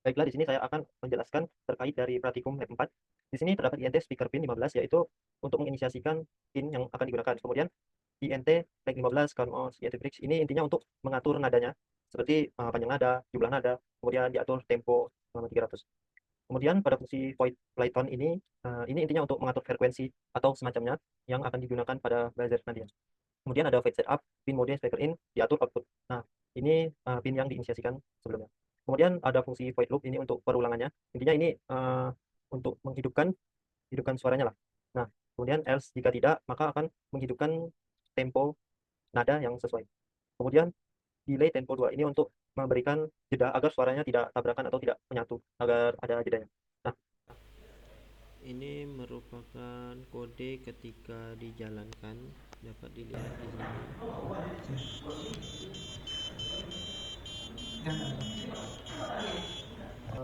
Baiklah, di sini saya akan menjelaskan terkait dari Pratikum Lab 4. Di sini terdapat INT speaker pin 15, yaitu untuk menginisiasikan pin yang akan digunakan. Kemudian INT flag 15 count mouse INT bridge ini intinya untuk mengatur nadanya seperti panjang nada, jumlah nada, kemudian diatur tempo selama 300. Kemudian pada fungsi void Python ini intinya untuk mengatur frekuensi atau semacamnya yang akan digunakan pada buzzer nantinya. Kemudian ada void setup, pin mode speaker in, diatur output. Nah, ini pin yang diinisiasikan sebelumnya. Kemudian ada fungsi void loop ini untuk perulangannya. Intinya ini untuk hidupkan suaranya lah. Nah, kemudian else jika tidak, maka akan menghidupkan tempo nada yang sesuai. Kemudian delay tempo 2 ini untuk memberikan jeda agar suaranya tidak tabrakan atau tidak menyatu, agar ada jedanya. Nah, Ini merupakan kode ketika dijalankan, dapat dilihat di sini.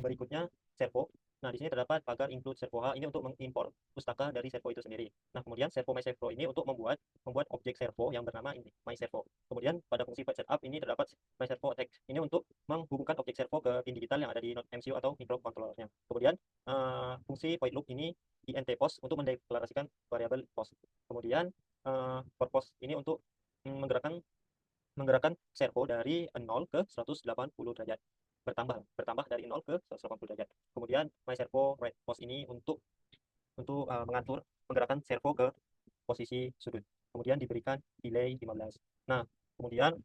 berikutnya servo. Nah, di sini terdapat pagar include servo H ini untuk mengimpor pustaka dari servo itu sendiri. Nah, kemudian servo my servo ini untuk membuat objek servo yang bernama ini my servo. Kemudian pada fungsi void setup ini terdapat my servo text ini untuk menghubungkan objek servo ke pin digital yang ada di MCU atau microcontrollernya. Kemudian fungsi void loop ini int post untuk mendeklarasikan variabel post. Kemudian for post ini untuk menggerakkan servo dari 0 ke 180 derajat, bertambah dari 0 ke 180 derajat. Kemudian my servo right post ini untuk mengatur menggerakkan servo ke posisi sudut. Kemudian diberikan delay 15. Nah, kemudian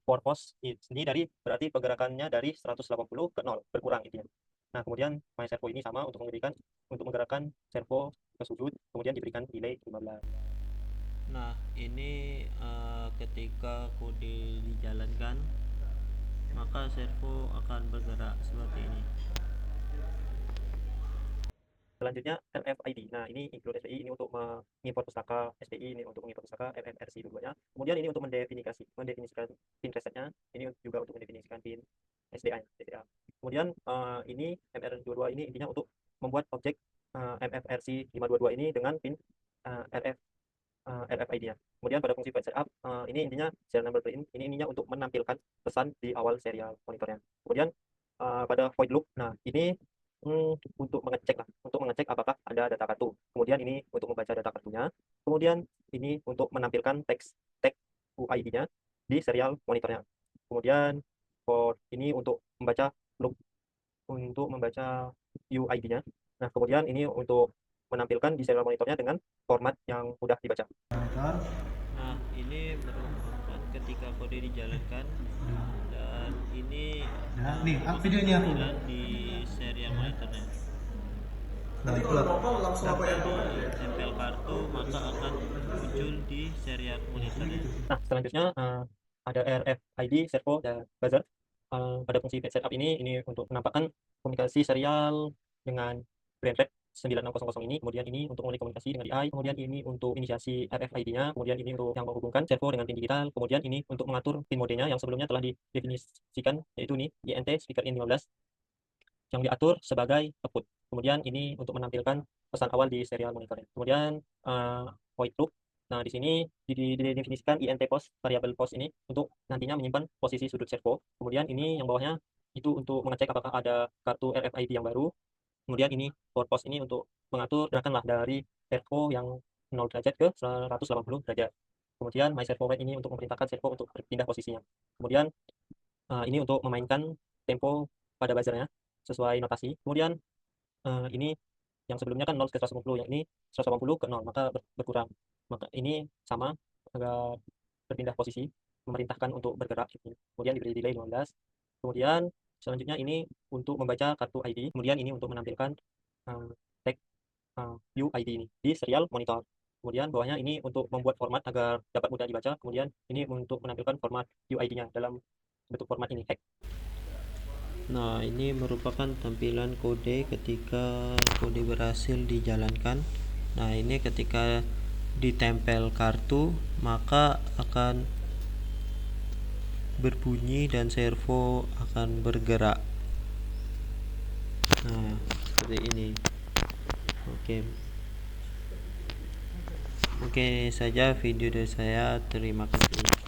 for post ini berarti pergerakannya dari 180 ke 0, berkurang intinya. Nah, kemudian my servo ini sama untuk menggerakkan servo ke sudut, kemudian diberikan delay 15. Nah, ini ketika kode dijalankan, maka servo akan bergerak seperti ini. Selanjutnya RFID. Nah, ini include SPI ini untuk mengimport pustaka, SPI ini untuk mengimport pustaka, FFRC dua-duanya. Kemudian ini untuk mendefinisikan pin resetnya, ini juga untuk mendefinisikan pin SDA. Kemudian ini MR22 ini intinya untuk membuat objek MFRC 522 ini dengan pin RFID-nya. Kemudian pada fungsi fetch setup ini intinya serial number print ini ininya untuk menampilkan pesan di awal serial monitornya. Kemudian pada void loop, nah ini untuk mengecek apakah ada data kartu. Kemudian ini untuk membaca data kartunya. Kemudian ini untuk menampilkan tag UID-nya di serial monitornya. Kemudian for ini untuk membaca UID-nya. Nah, kemudian ini untuk menampilkan di serial monitornya dengan format yang mudah dibaca. Nah, ini merupakan ketika kode dijalankan, dan ini Nah, nih, videonya aku. di serial monitornya. Nah, itulah. Tempel kartu, maka akan muncul di serial monitornya. Nah, selanjutnya ada RFID, servo, dan buzzer. Pada fungsi fetch setup ini untuk menampakkan komunikasi serial dengan brand rate 9600 ini. Kemudian ini untuk memulai komunikasi dengan DI. Kemudian ini untuk inisiasi RFID-nya. Kemudian ini untuk yang menghubungkan servo dengan pin digital. Kemudian ini untuk mengatur pin modenya yang sebelumnya telah didefinisikan, yaitu nih INT speaker in 15 yang diatur sebagai output. Kemudian ini untuk menampilkan pesan awal di serial monitor. Kemudian void loop. Nah, di sini didefinisikan int post, variabel post ini untuk nantinya menyimpan posisi sudut servo. Kemudian ini yang bawahnya itu untuk mengecek apakah ada kartu RFID yang baru. Kemudian ini for post ini untuk mengatur gerakanlah dari servo yang 0 derajat ke 180 derajat. Kemudian my servo rate ini untuk memerintahkan servo untuk berpindah posisinya. Kemudian ini untuk memainkan tempo pada buzzernya sesuai notasi. Kemudian ini yang sebelumnya kan 0 ke 180, yang ini 180 ke 0, maka berkurang. Maka ini sama, agar berpindah posisi, memerintahkan untuk bergerak. Kemudian diberi delay 15. Kemudian selanjutnya ini untuk membaca kartu ID. Kemudian ini untuk menampilkan tag UID ini di serial monitor. Kemudian bawahnya ini untuk membuat format agar dapat mudah dibaca. Kemudian ini untuk menampilkan format UID-nya dalam bentuk format ini, hex. Nah, ini merupakan tampilan kode ketika kode berhasil dijalankan. Nah, ini ketika ditempel kartu, maka akan berbunyi dan servo akan bergerak. Nah, seperti ini. Oke. Oke saja video dari saya. Terima kasih.